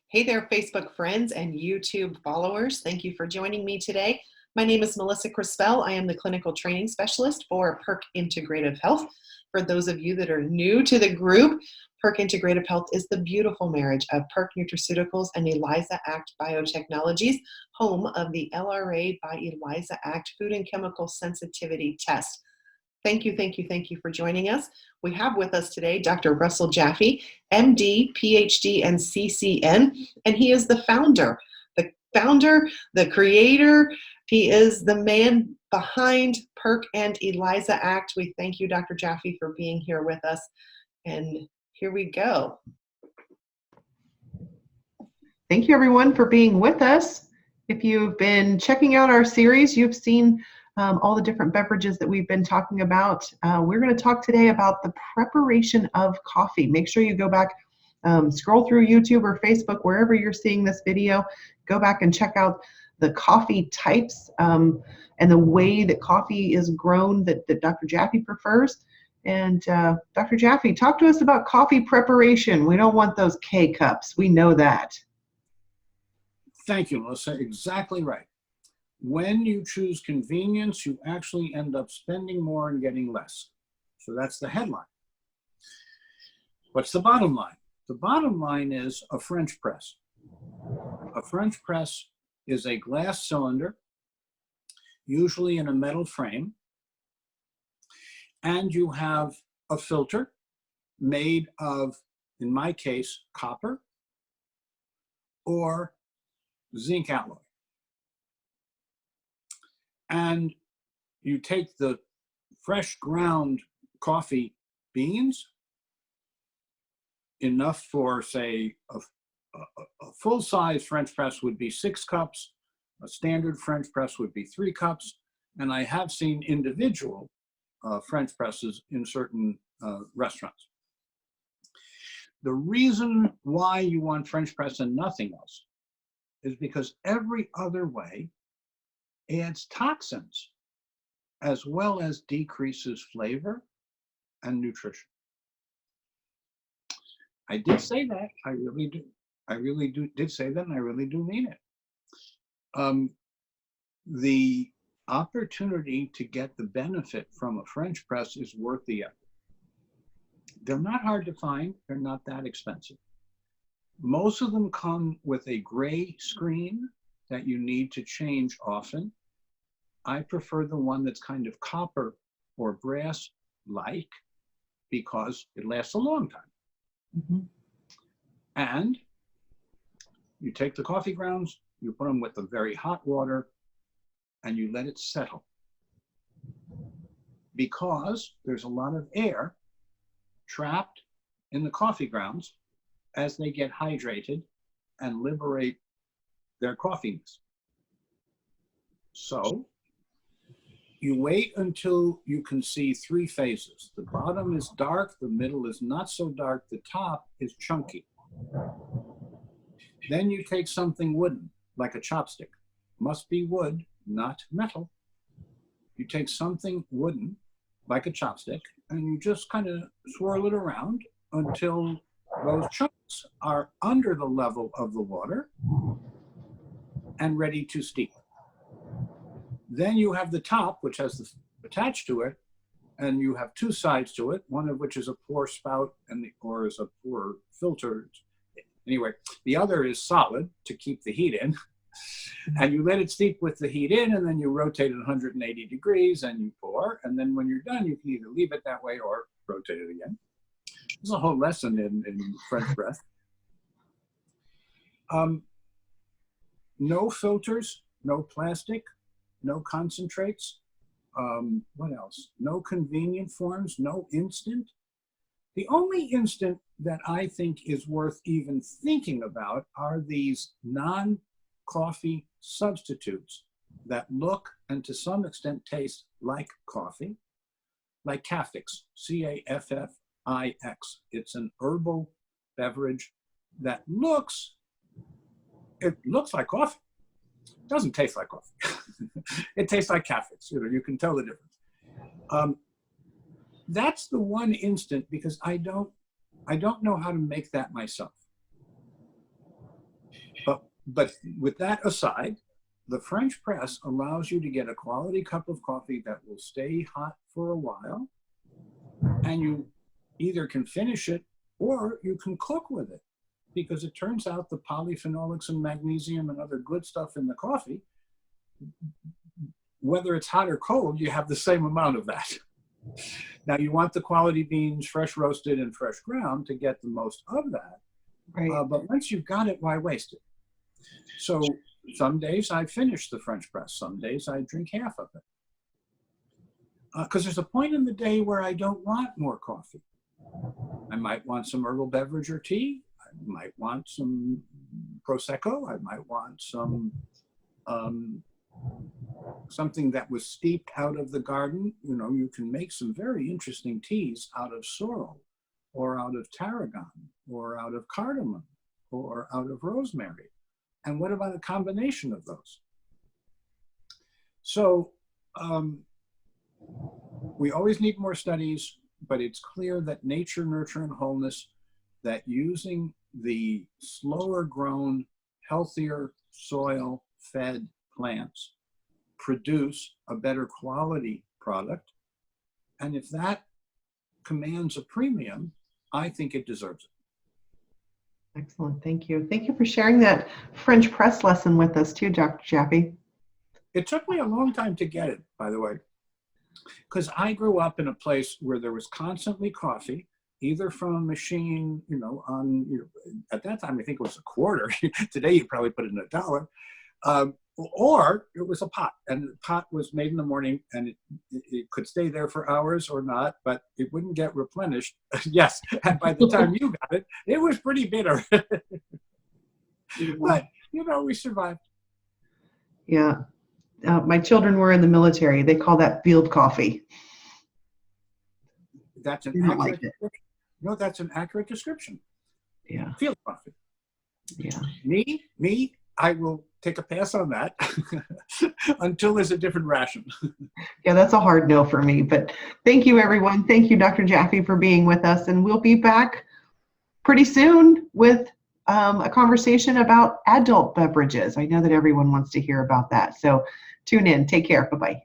Hey there, Facebook friends and YouTube followers. Thank you for joining me today. My name is Melissa Crispell. I am the clinical training specialist for Perk Integrative Health. For those of you that are new to the group, Perk Integrative Health is the beautiful marriage of Perk Nutraceuticals and ELISA Act Biotechnologies, home of the LRA by ELISA Act Food and Chemical Sensitivity Test. Thank you for joining us. We have with us today Dr. Russell Jaffe, MD, PhD, and CCN, and he is the founder, the creator. He is the man behind Perk and ELISA Act. We thank you, Dr. Jaffe, for being here with us. And here we go. Thank you, everyone, for being with us. If you've been checking out our series, you've seen all the different beverages that we've been talking about. We're going to talk today about the preparation of coffee. Make sure you go back, scroll through YouTube or Facebook, wherever you're seeing this video, go back and check out the coffee types and the way that coffee is grown that Dr. Jaffe prefers. And Dr. Jaffe, talk to us about coffee preparation. We don't want those K-cups. We know that. Thank you, Melissa. Exactly right. When you choose convenience, you actually end up spending more and getting less. So that's the headline. What's the bottom line? The bottom line is a French press. A French press is a glass cylinder, usually in a metal frame, and you have a filter made of, in my case, copper or zinc alloy. And you take the fresh ground coffee beans, enough for, say, a full-size French press would be 6 cups, a standard French press would be 3 cups, and I have seen individual French presses in certain restaurants. The reason why you want French press and nothing else is because every other way adds toxins as well as decreases flavor and nutrition. I did say that. I really do. Did say that, and I really do mean it. The opportunity to get the benefit from a French press is worth the effort. They're not hard to find. They're not that expensive. Most of them come with a gray screen that you need to change often. I prefer the one that's kind of copper or brass-like because it lasts a long time. Mm-hmm. And you take the coffee grounds, you put them with the very hot water, and you let it settle. Because there's a lot of air trapped in the coffee grounds as they get hydrated and liberate their coffeeness. So you wait until you can see 3 phases. The bottom is dark, the middle is not so dark, the top is chunky. Then you take something wooden, like a chopstick. Must be wood, not metal. You take something wooden, like a chopstick, and you just kind of swirl it around until those chunks are under the level of the water and ready to steep. Then you have the top, which has the attached to it, and you have 2 sides to it, one of which is a pour spout or is a pour filter. Anyway, the other is solid to keep the heat in. And you let it steep with the heat in, and then you rotate it 180 degrees and you pour. And then when you're done, you can either leave it that way or rotate it again. There's a whole lesson in French press. No filters, no plastic, no concentrates. What else? No convenient forms, no instant. The only instant that I think is worth even thinking about are these non-coffee substitutes that look and to some extent taste like coffee, like Caffix, Caffix. It's an herbal beverage that looks like coffee. It doesn't taste like coffee. It tastes like Caffix. You can tell the difference. That's the one instant because I don't know how to make that myself. But with that aside, the French press allows you to get a quality cup of coffee that will stay hot for a while, and you either can finish it or you can cook with it, because it turns out the polyphenolics and magnesium and other good stuff in the coffee, whether it's hot or cold, you have the same amount of that. Now, you want the quality beans fresh roasted and fresh ground to get the most of that. Right. But once you've got it, why waste it? So some days I finish the French press. Some days I drink half of it. Because there's a point in the day where I don't want more coffee. I might want some herbal beverage or tea. I might want some Prosecco. I might want some something that was steeped out of the garden. You know, you can make some very interesting teas out of sorrel, or out of tarragon, or out of cardamom, or out of rosemary. And what about a combination of those? So we always need more studies, but it's clear that nature, nurture, and wholeness, that using the slower grown, healthier soil fed plants produce a better quality product. And if that commands a premium, I think it deserves it. Excellent. Thank you. Thank you for sharing that French press lesson with us too, Dr. Jaffe. It took me a long time to get it, by the way, because I grew up in a place where there was constantly coffee, either from a machine, at that time, I think it was a quarter. Today, you probably put it in $1. Or it was a pot, and the pot was made in the morning, and it could stay there for hours or not, but it wouldn't get replenished. Yes, and by the time you got it, it was pretty bitter. But, we survived. Yeah. My children were in the military. They call that field coffee. That's an accurate description. No, that's an accurate description. Yeah. Field coffee. Yeah. Me, I will take a pass on that until there's a different ration. Yeah, that's a hard no for me. But thank you, everyone. Thank you, Dr. Jaffe, for being with us. And we'll be back pretty soon with a conversation about adult beverages. I know that everyone wants to hear about that. So tune in. Take care. Bye-bye.